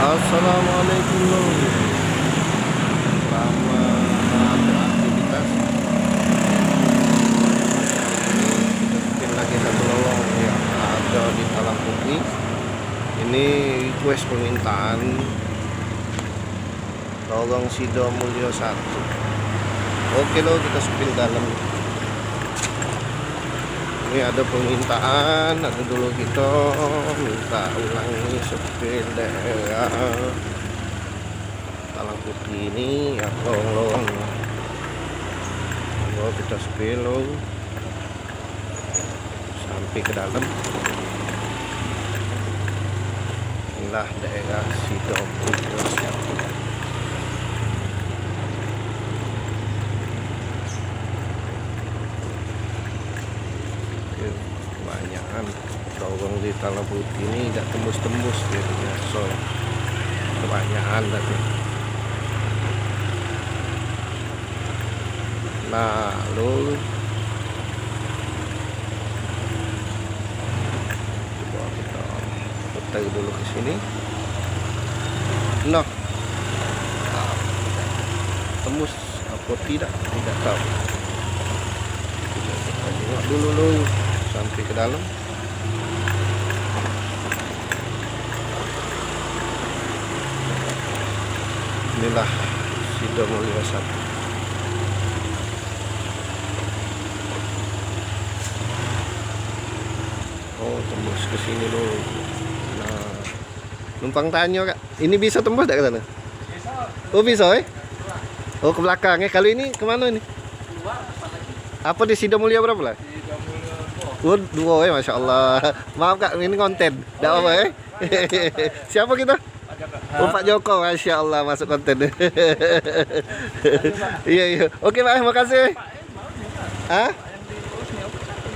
Assalamualaikum lor. Selamat beraktivitas. Kita bikin lagi satu lowong yang ada di Talang Putih. Ini request permintaan lowong Sido Mulyo 1. Oke lo, kita spill dalam. Ini ada permintaan, ada dulu kita minta ulangi spill daerah Talang Putih ini ya, lowong kita spill sampai ke dalam. Inilah daerah Sido Mulyo 1. Kebanyakan lowong di Talang Putih ini tidak tembus-tembus jadinya, so kebanyakan tadi. Lalu coba kita putar dulu ke sini. Nah, tembus apa tidak tahu. Kita tengok dulu sampai ke dalam. Inilah Sido Mulyo 1. Oh, tembus ke sini loh. Nah, numpang tanya kak, ini bisa tembus tidak ke sana? Bisa. Oh bisa Oh ke belakang ya. Kalau ini kemana ini? Apa di Sido Mulyo berapa lah? Oh, 2 ya, Masya Allah. Maaf kak, ini konten. Tidak apa ya. Siapa kita? Oh Pak Joko, Masya Allah, masuk konten. Iya. Oke Pak, makasih. Hah?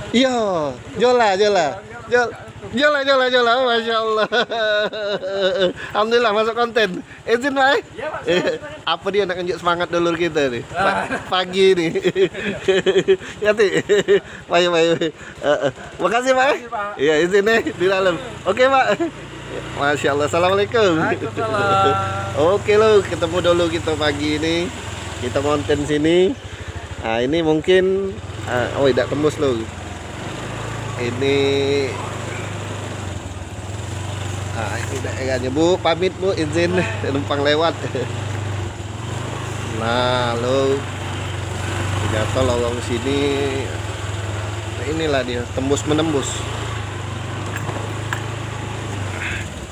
Iya, Jola. Masya Allah. Alhamdulillah masuk konten. Izin Pak. Apa dia nak tunjuk semangat dulur kita nih pagi nih. Ngerti? Baik. Makasih Pak. Iya, izin nih di dalam. Oke Pak. Masya Allah. Assalamualaikum. Oke lo, ketemu dulu kita pagi ini. Kita konten sini. Nah ini mungkin oh tidak tembus lo. Ini ini daerahnya Bu, pamit Bu, izin numpang lewat. Nah lo jatuh lowong sini. Nah, inilah dia tembus menembus.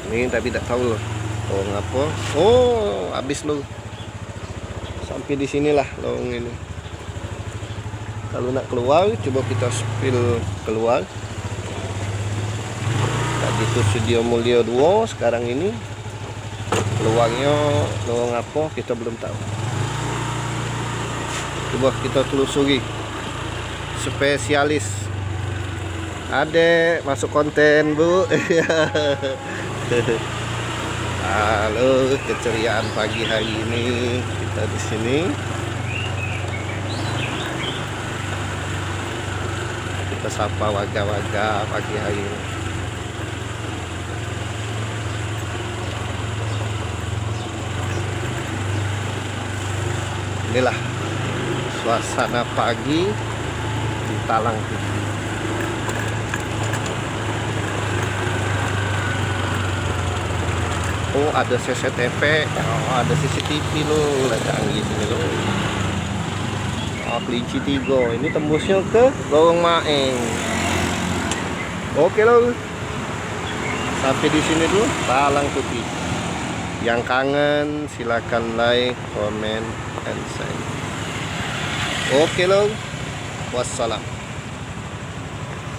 Ini tapi tidak tahu loh. Oh ngapa? Oh habis lo. Sampai di sinilah lowong ini. Kalau nak keluar, coba kita spill keluar. Tadi itu Sido Mulyo 2, sekarang ini keluarnya lowong apa kita belum tahu. Coba kita telusuri. Spesialis. Adek masuk konten Bu. Halo, keceriaan pagi hari ini kita di sini. Kita sapa warga-warga pagi hari ini. Inilah suasana pagi di Talang Putih. Oh ada CCTV, oh ada CCTV loh, ada canggih sini loh. Oh kelinci 3, ini tembusnya ke lowong Maeng. Oke loh, sampai di sini dulu Talang Putih. Yang kangen silakan like, comment, and share. Oke loh, wassalam.